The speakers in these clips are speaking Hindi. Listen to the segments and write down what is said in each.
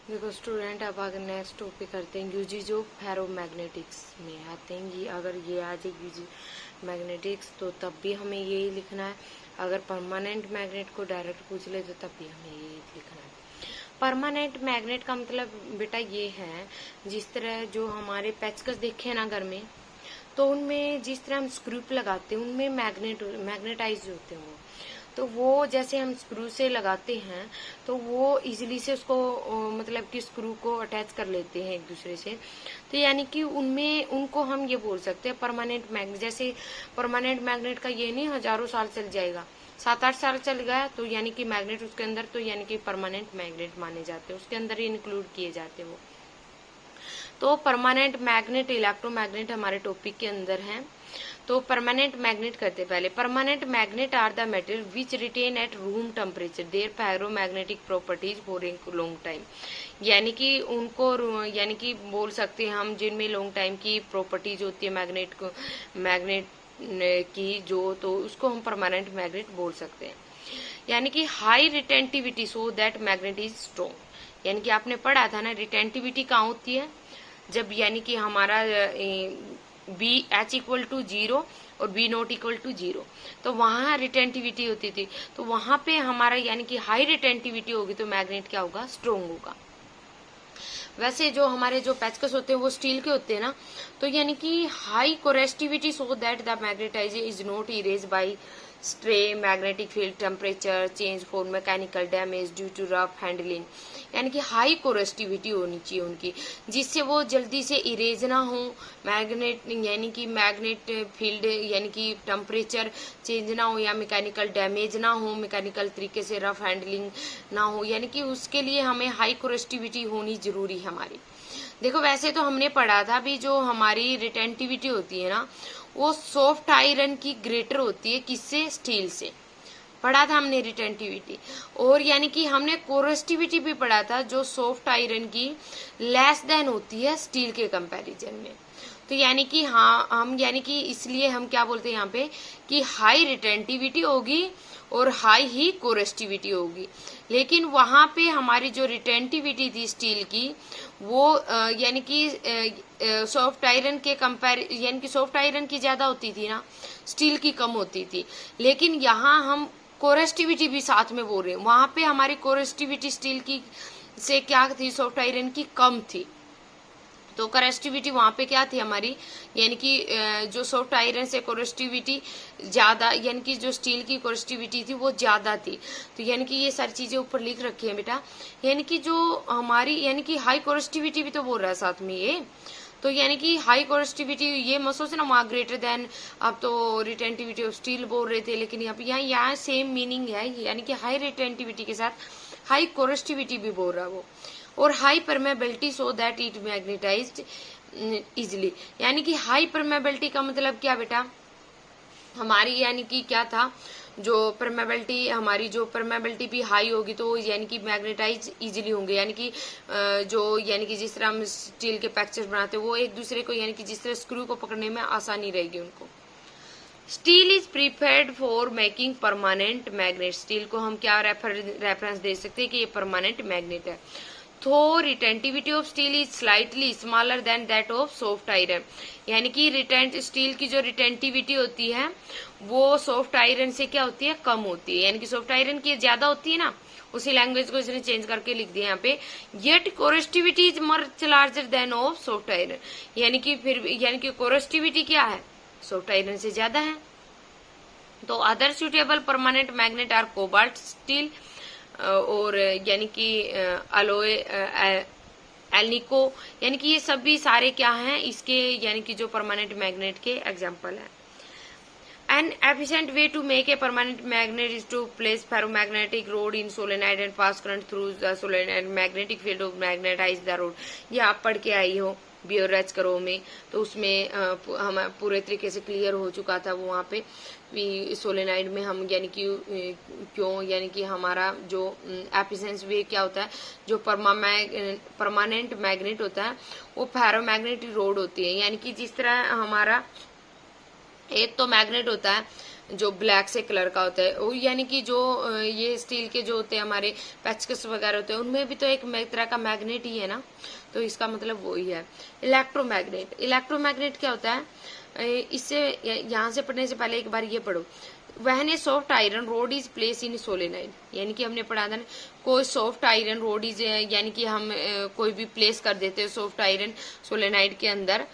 देखो स्टूडेंट, अब अगर नेक्स्ट टॉपिक करते हैं यूजेज ऑफ फेरोमैग्नेटिक्स में आते हैं। ये अगर ये आ जाए यूजेज मैग्नेटिक्स तो तब भी हमें यही लिखना है। अगर परमानेंट मैग्नेट को डायरेक्ट पूछ ले तो तब भी हमें यही लिखना है। परमानेंट मैग्नेट का मतलब बेटा ये है, जिस तरह जो हमारे पेचकस देखे हैं ना घर में, तो उनमें जिस तरह हम स्क्रू लगाते हैं उनमें मैग्नेटाइज होते हैं तो वो जैसे हम स्क्रू से लगाते हैं तो वो इजीली से उसको मतलब कि स्क्रू को अटैच कर लेते हैं एक दूसरे से। तो यानी कि उनमें उनको हम ये बोल सकते हैं परमानेंट मैग्नेट। जैसे परमानेंट मैग्नेट का ये नहीं हजारों साल चल जाएगा, 7-8 साल चल गया तो यानी कि मैग्नेट उसके अंदर, तो यानी कि परमानेंट मैग्नेट माने जाते हैं, उसके अंदर ही इंक्लूड किए जाते हैं वो। तो परमानेंट मैग्नेट, इलेक्ट्रोमैग्नेट हमारे टॉपिक के अंदर है। तो परमानेंट मैग्नेट करते पहले, permanent magnet are the material which retain at room temperature their ferromagnetic properties for a long time. यानी कि उनको यानी कि बोल सकते हैं हम जिनमें लॉन्ग टाइम की प्रॉपर्टीज होती है मैग्नेट की जो, तो उसको हम परमानेंट मैग्नेट बोल सकते हैं। यानी कि high retentivity so that magnet is strong. यानी कि आपने पढ़ा था ना रिटेंटिविटी कहाँ होती है, जब यानी कि हमारा बी एच इक्वल टू 0 और बी नॉट इक्वल टू 0, तो वहां रिटेंटिविटी होती थी। तो वहां पे हमारा यानी कि हाई रिटेंटिविटी होगी तो मैग्नेट क्या होगा, स्ट्रोंग होगा। वैसे जो हमारे जो पेचकस होते हैं वो स्टील के होते हैं ना, तो यानी कि high coercivity so that the magnetize is not erase by stray magnetic field temperature change for mechanical damage due to rough handling. यानी कि हाई कोरेस्टिविटी होनी चाहिए उनकी, जिससे वो जल्दी से इरेज ना हो मैग्नेट, यानी कि मैग्नेट फील्ड यानी कि टेम्परेचर चेंज ना हो या मैकेनिकल डैमेज ना हो, मैकेनिकल तरीके से रफ हैंडलिंग ना हो। यानी कि उसके लिए हमें हाई कोरेस्टिविटी होनी जरूरी है हमारी। देखो वैसे तो हमने पढ़ा था भी, जो हमारी रिटेंटिविटी होती है ना वो सॉफ्ट आयरन की ग्रेटर होती है, किससे, स्टील से। पढ़ा था हमने रिटेंटिविटी। और यानी कि हमने कोरेस्टिविटी भी पढ़ा था, जो सॉफ्ट आयरन की लेस देन होती है स्टील के कंपैरिजन में। तो यानी कि हाँ, हम यानी कि इसलिए हम क्या बोलते हैं यहाँ पे कि हाई रिटेंटिविटी होगी और हाई ही कोरेस्टिविटी होगी। लेकिन वहां पे हमारी जो रिटेंटिविटी थी स्टील की वो यानी कि सॉफ्ट आयरन के कंपेयर, यानी कि सॉफ्ट आयरन की ज्यादा होती थी ना, स्टील की कम होती थी। लेकिन यहाँ हम कोरेस्टिविटी भी साथ में बोल रहे हैं, वहां पे हमारी कोरेस्टिविटी स्टील की से क्या थी, सॉफ्ट आयरन की कम थी। तो कोरेस्टिविटी वहां पे क्या थी हमारी, यानी कि जो सॉफ्ट आयरन से कोरेस्टिविटी ज्यादा, यानी कि जो स्टील की कोरेस्टिविटी थी वो ज्यादा थी। तो यानी कि ये सारी चीजें ऊपर लिख रखी हैं बेटा। यानी कि जो हमारी यानी कि हाई कोरेस्टिविटी भी तो बोल रहा है साथ में ये, तो यानी कि हाई कोरेस्टिविटी ये मत सोचना वहां ग्रेटर देन, अब तो रिटेंटिविटी ऑफ स्टील बोल रहे थे, लेकिन यहाँ सेम मीनिंग है, यानी कि हाई रिटेंटिविटी के साथ हाई कोरेस्टिविटी भी बोल रहा है वो। और high permeability so that it magnetised easily. यानी कि हाई परमेबिलिटी का मतलब क्या बेटा, हमारी यानी कि क्या था, जो परमेबिलिटी हमारी जो परमेबिलिटी भी हाई होगी तो यानी कि मैग्नेटाइज इजीली होंगे। यानी कि जो यानी कि जिस तरह हम स्टील के पैक्चर्स बनाते हैं वो एक दूसरे को, यानी कि जिस तरह स्क्रू को पकड़ने में आसानी रहेगी उनको। Steel is prepared for making permanent magnet. Steel को हम क्या रेफरेंस दे सकते हैं कि ये परमानेंट मैग्नेट है। तो retentivity of steel is slightly smaller than that of soft iron. यानी कि स्टील की जो रिटेंटिविटी होती है वो सॉफ्ट आयरन से क्या होती है, कम होती है। यानी कि सॉफ्ट आयरन की ज्यादा होती है ना, उसी लैंग्वेज को इसने चेंज करके लिख दिया यहाँ पे। Yet coercivity is much larger than of soft iron. यानी कि फिर यानी कि कोरेस्टिविटी क्या है, सॉफ्ट आयरन से ज्यादा है। तो other suitable permanent magnet are cobalt steel और यानी कि अलोए एल्निको। यानी कि ये सभी सारे क्या हैं इसके, यानी कि जो परमानेंट मैग्नेट के एग्जांपल हैं। An efficient way to make a permanent magnet is to place ferromagnetic rod in solenoid and pass current through the solenoid. Magnetic field of magnetize the rod. ये आप पढ़ के आई हो बियोरेज करो में, तो उसमें हम पूरे तरीके से क्लियर हो चुका था वो वहाँ पे सोलेनाइड में हम यानी कि क्यों, यानी कि हमारा जो एफिशिएंस वे क्या होता है, जो परमानेंट मैग्नेट होता है वो फेरोमैग्नेटिक रोड होती है। यानी कि जिस तरह हमारा एक तो मैग्नेट होता है जो ब्लैक से कलर का होता है, वो यानी कि जो ये स्टील के जो होते हैं हमारे पेचकस वगैरह होते हैं, उनमें भी तो एक तरह का मैग्नेट ही है ना, तो इसका मतलब वही है। इलेक्ट्रोमैग्नेट, इलेक्ट्रोमैग्नेट क्या होता है, इससे यहाँ से पढ़ने से पहले एक बार ये पढ़ो। वहन ए soft iron rod is place in solenoid, यानी कि हमने पढ़ा था ना, कोई सॉफ्ट आयरन रोड इज, यानी कि हम कोई भी प्लेस कर देते हैं सॉफ्ट आयरन सोलेनाइड के अंदर,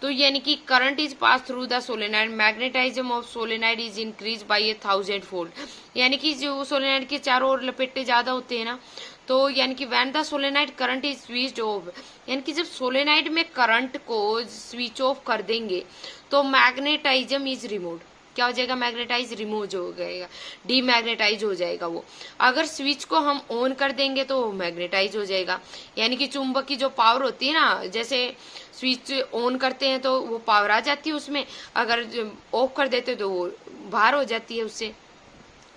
तो यानी कि current is pass through the solenoid, magnetism of solenoid is increase by 1000 fold, यानी कि जो सोलेनाइड के चारों ओर लपेटे ज्यादा होते हैं ना, तो यानी कि when the solenoid current is switched off, यानी कि जब सोलेनाइड में करंट को स्विच ऑफ कर देंगे तो मैग्नेटाइज्म इज रिमूव्ड, क्या हो जाएगा, मैग्नेटाइज रिमूव हो जाएगा, डीमैग्नेटाइज हो जाएगा वो। अगर स्विच को हम ऑन कर देंगे तो मैग्नेटाइज हो जाएगा, यानी कि चुंबक की जो पावर होती है ना, जैसे स्विच ऑन करते हैं तो वो पावर आ जाती है उसमें, अगर ऑफ कर देते तो वो बाहर हो जाती है, उससे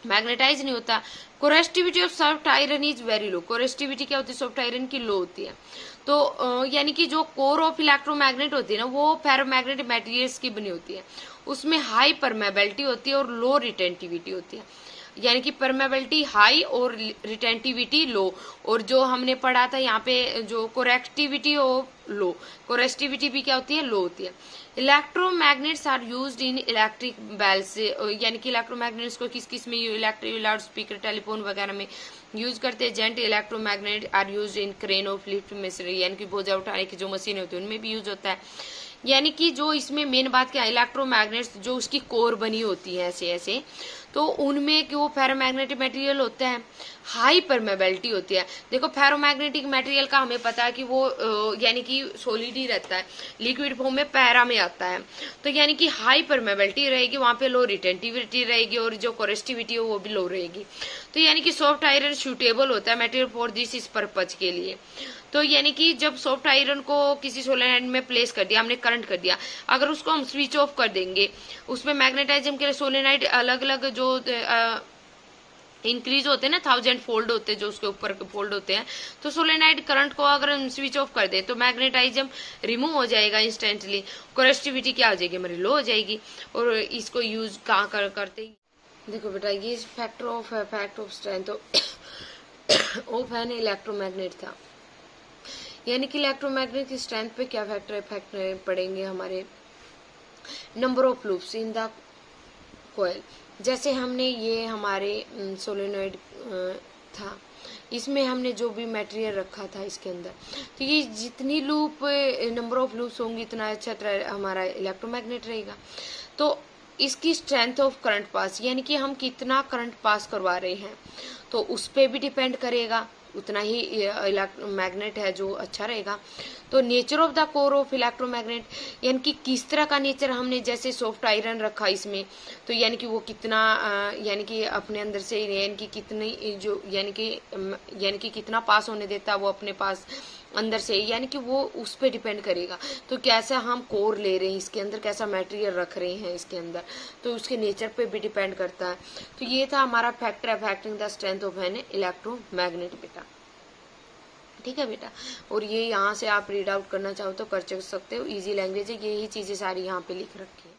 मैग्नेटाइज नहीं होता। Coercivity of soft iron is very low, coercivity क्या होती है, सॉफ्ट आयरन की लो होती है। तो यानी कि जो कोर ऑफ इलेक्ट्रोमैग्नेट होती है ना, वो फेरोमैग्नेटिक मटेरियल्स की बनी होती है, उसमें हाई परमेबिलिटी होती है और लो रिटेंटिविटी होती है, यानी कि परमेबिलिटी हाई और रिटेंटिविटी लो। और जो हमने पढ़ा था यहाँ पे, जो कोरेक्टिविटी हो लो, कोरेस्टिविटी भी क्या होती है, लो होती है। Electromagnets are used in electric bells, यानी कि इलेक्ट्रोमैग्नेट्स को किस किस में, इलेक्ट्रिक लाउड स्पीकर टेलीफोन वगैरह में यूज करते हैं। Giant electromagnet are used in crane of lift machinery, यानी कि बोझा उठाने की जो मशीन होती है उनमें भी यूज होता है। यानी कि जो इसमें मेन बात क्या है, इलेक्ट्रोमैग्नेट्स जो उसकी कोर बनी होती है ऐसे ऐसे, तो उनमें कि वो फेरोमैग्नेटिक मटेरियल होता है, हाई परमेबिलिटी होती है। देखो फेरोमैग्नेटिक मटेरियल का हमें पता है कि वो यानी कि सॉलिड ही रहता है, लिक्विड फॉर्म में पैरा में आता है, तो यानी कि हाई परमेबिलिटी रहेगी, वहां पे लो रिटेंटिविटी रहेगी और जो कोरेस्टिविटी है वो भी लो रहेगी। तो यानी कि सॉफ्ट आयरन सूटेबल होता है मटेरियल फॉर दिस इस पर्पज के लिए। तो यानी कि जब सॉफ्ट आयरन को किसी सोलेनाइड में प्लेस कर दिया, हमने करंट कर दिया, अगर उसको हम स्विच ऑफ कर देंगे, उसमें मैग्नेटाइज्म के लिए सोलेनाइड अलग अलग जो इंक्रीज होते हैं ना, 1000 फोल्ड होते हैं जो उसके ऊपर फोल्ड होते हैं, तो सोलेनाइड करंट को अगर हम स्विच ऑफ कर दे तो मैग्नेटाइज्म रिमूव हो जाएगा इंस्टेंटली, कोरेस्टिविटी क्या हो जाएगी, हमारी लो हो जाएगी। और इसको यूज कहाँ करते, देखो बेटा ये fact of strength of an electromagnet था, यानी कि इलेक्ट्रोमैग्नेट की स्ट्रेंथ पे क्या फैक्टर पड़ेंगे हमारे, number of loops in the coil. जैसे हमने ये हमारे सोलेनॉइड था, इसमें हमने जो भी मटेरियल रखा था इसके अंदर, तो ये जितनी लूप नंबर ऑफ लूप्स होंगी इतना अच्छा हमारा इलेक्ट्रोमैग्नेट रहेगा। तो इसकी स्ट्रेंथ ऑफ करंट पास, यानी कि हम कितना करंट पास करवा रहे हैं, तो उस पर भी डिपेंड करेगा, उतना ही मैग्नेट है जो अच्छा रहेगा। तो nature of the core of electromagnet, यानी कि किस तरह का नेचर, हमने जैसे सॉफ्ट आयरन रखा इसमें, तो यानी कि वो कितना यानी कि अपने अंदर से यानी कि कितनी जो यानी कि कितना पास होने देता है वो अपने पास अंदर से, यानी कि वो उस पर डिपेंड करेगा। तो कैसा हम कोर ले रहे हैं इसके अंदर, कैसा मटेरियल रख रहे हैं इसके अंदर, तो उसके नेचर पे भी डिपेंड करता है। तो ये था हमारा factor affecting the strength of an electromagnet बेटा, ठीक है बेटा। और ये यहाँ से आप रीड आउट करना चाहो तो कर सकते हो, इजी लैंग्वेज है, यही चीजें सारी यहाँ पे लिख रखी है।